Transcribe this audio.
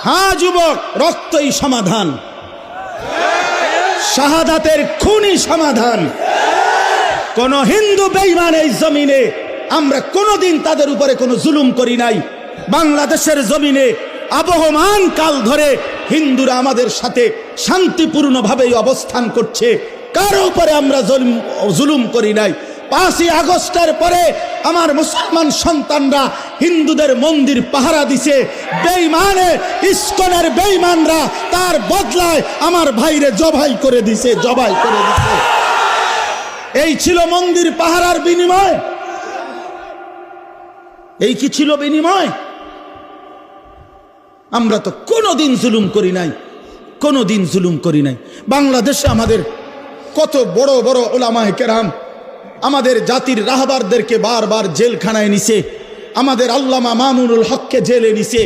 হ্যাঁ যুবক, রক্তই সমাধান, শাহাদাতের খুনই সমাধান। কোন হিন্দু বেঈমান এই জমিনে আমরা কোনোদিন তাদের উপরে কোনো জুলুম করি নাই। বাংলাদেশের জমিনে আবহমান কাল ধরে হিন্দুরা আমাদের সাথে শান্তিপূর্ণভাবে অবস্থান করছে, কারো উপরে আমরা জুলুম করি নাই। 5ই আগস্টের পরে আমার মুসলমান সন্তানরা হিন্দুদের মন্দির পাহারা দিছে, বেঈমানে ইসকনের বেঈমানরা তার বদলায় আমার ভাইরে জবাই করে দিছে। এই ছিল মন্দির পাহারার বিনিময়? এই কি ছিল বিনিময়? আমরা তো কোনোদিন জুলুম করি নাই, কোনোদিন জুলুম করি নাই। বাংলাদেশে আমাদের কত বড় বড় উলামায়ে কেরাম আমাদের জাতির রাহবারদেরকে বারবার জেলখানায় নিছে, আমাদের আল্লামা মামুনুল হককে জেলে নিছে।